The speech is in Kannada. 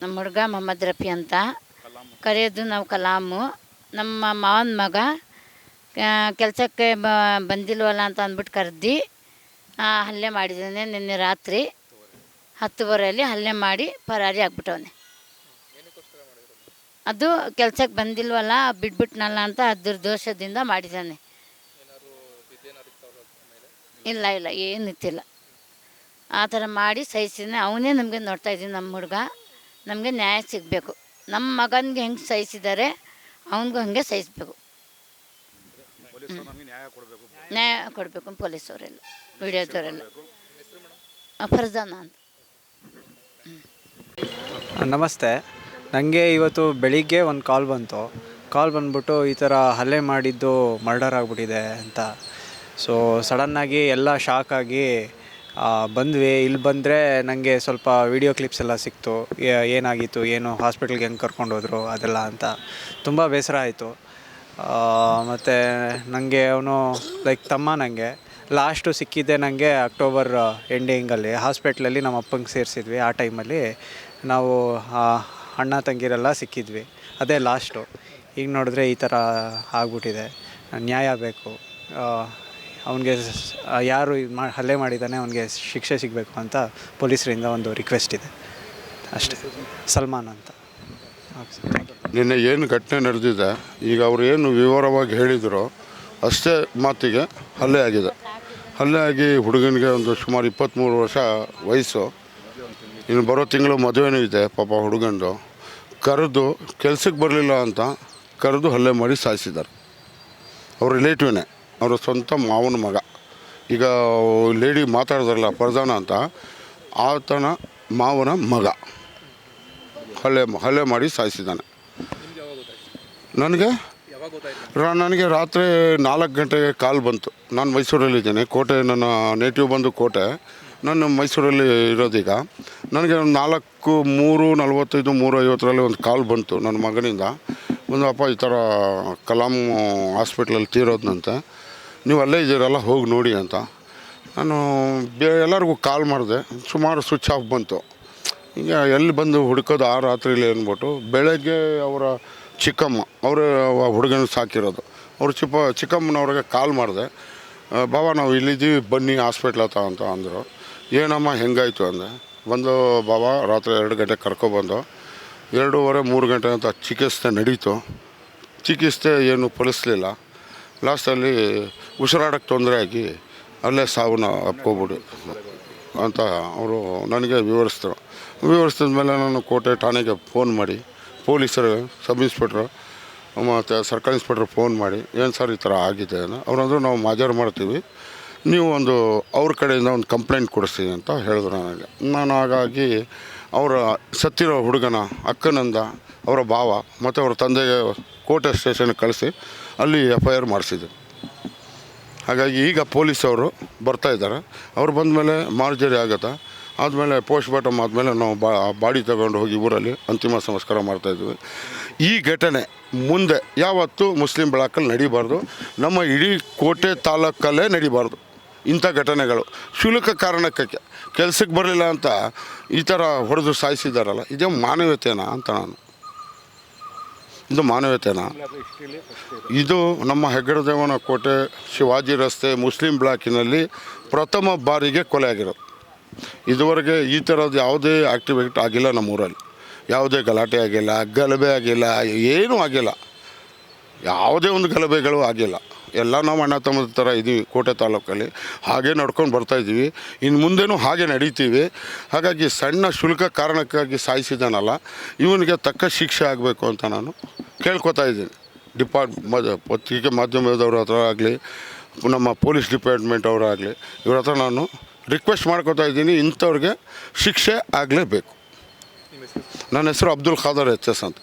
ನಮ್ಮ ಹುಡುಗ ಮೊಹಮ್ಮದ್ ರಫಿ ಅಂತ ಕರೆಯೋದು ನಾವು ಕಲಾಮು. ನಮ್ಮ ಮಾವನ ಮಗ ಕೆಲಸಕ್ಕೆ ಬಂದಿಲ್ವಲ್ಲ ಅಂತ ಅಂದ್ಬಿಟ್ಟು ಕರೆದು ಹಲ್ಲೆ ಮಾಡಿದ್ದಾನೆ. ನಿನ್ನೆ ರಾತ್ರಿ 10:30 ಹಲ್ಲೆ ಮಾಡಿ ಪರಾರಿ ಆಗ್ಬಿಟ್ಟವನೆ. ಅದು ಕೆಲಸಕ್ಕೆ ಬಂದಿಲ್ವಲ್ಲ, ಬಿಟ್ಬಿಟ್ನಲ್ಲ ಅಂತ ಅದ್ರ ದೋಷದಿಂದ ಮಾಡಿದ್ದಾನೆ. ಇಲ್ಲ ಏನಿತ್ತಿಲ್ಲ. ಆ ಥರ ಮಾಡಿ ಸಹಿಸಿದ್ದಾನೆ. ಅವನೇ ನಮಗೆ ನೋಡ್ತಾ ಇದ್ದೀವಿ. ನಮ್ಮ ಹುಡುಗ ನಮಗೆ ನ್ಯಾಯ ಸಿಗಬೇಕು. ನಮ್ಮ ಮಗನಿಗೆ ಹೆಂಗೆ ಸಹಿಸಿದ್ದಾರೆ ಅವನಿಗೂ ಹಾಗೆ ಸಹಿಸಬೇಕು. ನ್ಯಾಯ ಕೊಡಬೇಕು ಪೊಲೀಸವರೆಲ್ಲ, ವಿಡಿಯೋದವರೆಲ್ಲ. ಫರ್ಜಾನ ಅಂತ. ನಮಸ್ತೆ. ನನಗೆ ಇವತ್ತು ಬೆಳಿಗ್ಗೆ ಒಂದು ಕಾಲ್ ಬಂದ್ಬಿಟ್ಟು ಈ ಥರ ಹಲ್ಲೆ ಮಾಡಿದ್ದು ಮರ್ಡರ್ ಆಗಿಬಿಟ್ಟಿದೆ ಅಂತ. ಸೊ ಸಡನ್ನಾಗಿ ಎಲ್ಲ ಶಾಕ್ ಆಗಿ ಬಂದ್ವಿ. ಇಲ್ಲಿ ಬಂದರೆ ನನಗೆ ಸ್ವಲ್ಪ ವೀಡಿಯೋ ಕ್ಲಿಪ್ಸ್ ಎಲ್ಲ ಸಿಕ್ತು, ಏನಾಗಿತ್ತು, ಏನು ಹಾಸ್ಪಿಟ್ಲಿಗೆ ಹೆಂಗೆ ಕರ್ಕೊಂಡೋದ್ರು ಅದೆಲ್ಲ ಅಂತ. ತುಂಬ ಬೇಸರ ಆಯಿತು. ಮತ್ತು ನನಗೆ ಅವನು ತಮ್ಮ. ನನಗೆ ಲಾಸ್ಟು ಸಿಕ್ಕಿದ್ದೆ ನನಗೆ ಅಕ್ಟೋಬರ್ ಎಂಡಿಂಗಲ್ಲಿ ಹಾಸ್ಪಿಟ್ಲಲ್ಲಿ ನಮ್ಮ ಅಪ್ಪಂಗೆ ಸೇರಿಸಿದ್ವಿ. ಆ ಟೈಮಲ್ಲಿ ನಾವು ಅಣ್ಣ ತಂಗಿರೆಲ್ಲ ಸಿಕ್ಕಿದ್ವಿ. ಅದೇ ಲಾಸ್ಟು. ಈಗ ನೋಡಿದ್ರೆ ಈ ಥರ ಆಗ್ಬಿಟ್ಟಿದೆ. ನ್ಯಾಯ ಬೇಕು. ಅವನಿಗೆ ಯಾರು ಹಲ್ಲೆ ಮಾಡಿದ್ದಾನೆ ಅವನಿಗೆ ಶಿಕ್ಷೆ ಸಿಗಬೇಕು ಅಂತ ಪೊಲೀಸರಿಂದ ಒಂದು ರಿಕ್ವೆಸ್ಟ್ ಇದೆ ಅಷ್ಟೇ. ಸಲ್ಮಾನ್ ಅಂತ. ನಿನ್ನೆ ಏನು ಘಟನೆ ನಡೆದಿದೆ, ಈಗ ಅವರು ಏನು ವಿವರವಾಗಿ ಹೇಳಿದರೋ ಅಷ್ಟೇ ಮಾತಿಗೆ ಹಲ್ಲೆ ಆಗಿದೆ. ಹಲ್ಲೆ ಆಗಿ ಹುಡುಗನಿಗೆ ಒಂದು ಸುಮಾರು 23 ವರ್ಷ ವಯಸ್ಸು. ಇನ್ನು ಬರೋ ತಿಂಗಳು ಮದುವೆನೂ ಇದೆ ಪಾಪ ಹುಡುಗಂದು. ಕರೆದು ಕೆಲ್ಸಕ್ಕೆ ಬರಲಿಲ್ಲ ಅಂತ ಕರೆದು ಹಲ್ಲೆ ಮಾಡಿ ಸಾಯಿಸಿದ್ದಾರೆ. ಅವ್ರ ರಿಲೇಟಿವ್ನೇ, ಅವರ ಸ್ವಂತ ಮಾವನ ಮಗ. ಈಗ ಲೇಡಿ ಮಾತಾಡಿದ್ರಲ್ಲ ಫರ್ಜಾನ ಅಂತ, ಆತನ ಮಾವನ ಮಗ ಹಲ್ಲೆ ಮಾಡಿ ಸಾಯಿಸಿದ್ದಾನೆ. ನನಗೆ ರಾತ್ರಿ 4 ಗಂಟೆಗೆ ಕಾಲ್ ಬಂತು. ನಾನು ಮೈಸೂರಲ್ಲಿದ್ದೇನೆ, ಕೋಟೆ ನನ್ನ ನೇಟಿವ್ ಬಂದು ಕೋಟೆ. ನಾನು ಮೈಸೂರಲ್ಲಿ ಇರೋದೀಗ. ನನಗೆ 3:45 3:50 ಒಂದು ಕಾಲ್ ಬಂತು ನನ್ನ ಮಗನಿಂದ. ಅಪ್ಪ ಈ ಥರ ಕಲಾಂ ಹಾಸ್ಪಿಟ್ಲಲ್ಲಿ ತೀರೋದ್ನಂತೆ, ನೀವು ಅಲ್ಲೇ ಇದ್ದೀರಲ್ಲ ಹೋಗಿ ನೋಡಿ ಅಂತ. ನಾನು ಎಲ್ಲರಿಗೂ ಕಾಲ್ ಮಾಡಿದೆ. ಸುಮಾರು ಸ್ವಿಚ್ ಆಫ್ ಬಂತು. ಈಗ ಎಲ್ಲಿ ಬಂದು ಹುಡುಕೋದು ಆ ರಾತ್ರಿಲಿ ಅಂದ್ಬಿಟ್ಟು ಬೆಳಗ್ಗೆ ಅವರ ಚಿಕ್ಕಮ್ಮ, ಅವರು ಹುಡುಗನ ಸಾಕಿರೋದು, ಅವರು ಚಿಕ್ಕಮ್ಮನವ್ರಿಗೆ ಕಾಲ್ ಮಾಡಿದೆ. ಬಾಬಾ ನಾವು ಇಲ್ಲಿದ್ದೀವಿ ಬನ್ನಿ ಹಾಸ್ಪಿಟ್ಲ್ ಅಂತ ಅಂದರು. ಏನಮ್ಮ ಹೆಂಗಾಯಿತು ಅಂದೆ. ಬಾಬಾ ರಾತ್ರಿ 2 ಗಂಟೆಗೆ ಕರ್ಕೊಬಂದು 2:30 3 ಗಂಟೆ ಅಂತ ಚಿಕಿತ್ಸೆ ನಡೀತು. ಚಿಕಿತ್ಸೆ ಏನು ಫಲಿಸಲಿಲ್ಲ. ಲಾಸ್ಟಲ್ಲಿ ಉಸಿರಾಡೋಕ್ಕೆ ತೊಂದರೆ ಆಗಿ ಅಲ್ಲೇ ಸಾವನ್ನ ಅಪ್ಕೋಬಿಡು ಅಂತ ಅವರು ನನಗೆ ವಿವರಿಸಿದ ಮೇಲೆ ನಾನು ಕೋಟೆ ಠಾಣೆಗೆ ಫೋನ್ ಮಾಡಿ, ಪೊಲೀಸರು ಸಬ್ ಇನ್ಸ್ಪೆಕ್ಟ್ರು ಮತ್ತು ಸರ್ಕಲ್ ಇನ್ಸ್ಪೆಕ್ಟ್ರ್ ಫೋನ್ ಮಾಡಿ, ಏನು ಸರ್ ಈ ಥರ ಆಗಿದೆ ಅನ್ನೋ. ಅವರಂದರು ನಾವು ಮಾಜರ್ ಮಾಡ್ತೀವಿ, ನೀವು ಅವ್ರ ಕಡೆಯಿಂದ ಒಂದು ಕಂಪ್ಲೇಂಟ್ ಕೊಡಿಸ್ತೀವಿ ಅಂತ ಹೇಳಿದ್ರು ನನಗೆ. ನಾನು ಹಾಗಾಗಿ ಅವರ ಸತ್ತಿರೋ ಹುಡುಗನ ಅಕ್ಕನಿಂದ ಅವರ ಭಾವ ಮತ್ತು ಅವರ ತಂದೆಗೆ ಕೋಟೆ ಸ್ಟೇಷನ್ಗೆ ಕಳಿಸಿ ಅಲ್ಲಿ FIR ಮಾಡಿಸಿದ್ರು. ಹಾಗಾಗಿ ಈಗ ಪೊಲೀಸವರು ಬರ್ತಾಯಿದ್ದಾರೆ. ಅವ್ರು ಬಂದಮೇಲೆ ಮಾರ್ಜರಿ ಆಗುತ್ತೆ. ಆದಮೇಲೆ ಪೋಸ್ಟ್ ಮಾರ್ಟಮ್ ಆದಮೇಲೆ ನಾವು ಬಾಡಿ ತಗೊಂಡು ಹೋಗಿ ಊರಲ್ಲಿ ಅಂತಿಮ ಸಂಸ್ಕಾರ ಮಾಡ್ತಾಯಿದ್ವಿ. ಈ ಘಟನೆ ಮುಂದೆ ಯಾವತ್ತೂ ಮುಸ್ಲಿಂ ಬ್ಲಾಕಲ್ಲಿ ನಡೀಬಾರ್ದು. ನಮ್ಮ ಇಡೀ ಕೋಟೆ ತಾಲೂಕಲ್ಲೇ ನಡೀಬಾರ್ದು ಇಂಥ ಘಟನೆಗಳು. ಕ್ಷುಲ್ಲಕ ಕಾರಣಕ್ಕೆ ಕೆಲಸಕ್ಕೆ ಬರಲಿಲ್ಲ ಅಂತ ಈ ಥರ ಹೊಡೆದು ಸಾಯಿಸಿದ್ದಾರಲ್ಲ, ಇದೇ ಮಾನವೀಯತೆನಾ ಅಂತ ನಾನು. ಇದು ಮಾನವೀಯತೆನಾ? ಇದು ನಮ್ಮ ಹೆಗ್ಗಡದೇವನ ಕೋಟೆ ಶಿವಾಜಿ ರಸ್ತೆ ಮುಸ್ಲಿಂ ಬ್ಲಾಕಿನಲ್ಲಿ ಪ್ರಥಮ ಬಾರಿಗೆ ಕೊಲೆ ಆಗಿರೋದು. ಇದುವರೆಗೆ ಈ ಥರದ್ದು ಯಾವುದೇ ಆ್ಯಕ್ಟಿವಿಟಿ ಆಗಿಲ್ಲ ನಮ್ಮೂರಲ್ಲಿ. ಯಾವುದೇ ಗಲಾಟೆ ಆಗಿಲ್ಲ, ಗಲಭೆ ಆಗಿಲ್ಲ, ಏನೂ ಆಗಿಲ್ಲ. ಯಾವುದೇ ಒಂದು ಗಲಭೆಗಳು ಆಗಿಲ್ಲ. ಎಲ್ಲ ನಾವು ಅಣ್ಣ ತಮ್ಮದ ಥರ ಇದ್ದೀವಿ ಕೋಟೆ ತಾಲೂಕಲ್ಲಿ. ಹಾಗೆ ನಡ್ಕೊಂಡು ಬರ್ತಾಯಿದ್ದೀವಿ, ಇನ್ನು ಮುಂದೆನೂ ಹಾಗೆ ನಡೀತೀವಿ. ಹಾಗಾಗಿ ಸಣ್ಣ ಶುಲ್ಕ ಕಾರಣಕ್ಕಾಗಿ ಸಾಯಿಸಿದ್ದಾನಲ್ಲ, ಇವನಿಗೆ ತಕ್ಕ ಶಿಕ್ಷೆ ಆಗಬೇಕು ಅಂತ ನಾನು ಕೇಳ್ಕೊತಾ ಇದ್ದೀನಿ. ಪತ್ರಿಕೆ ಮಾಧ್ಯಮದವ್ರ ಹತ್ರ ಆಗಲಿ, ನಮ್ಮ ಪೊಲೀಸ್ ಡಿಪಾರ್ಟ್ಮೆಂಟ್ ಅವರಾಗಲಿ, ಇವ್ರ ಹತ್ರ ನಾನು ರಿಕ್ವೆಸ್ಟ್ ಮಾಡ್ಕೊತಾ ಇದ್ದೀನಿ, ಇಂಥವ್ರಿಗೆ ಶಿಕ್ಷೆ ಆಗಲೇಬೇಕು. ನನ್ನ ಹೆಸರು ಅಬ್ದುಲ್ ಖಾದರ್ HS ಅಂತ.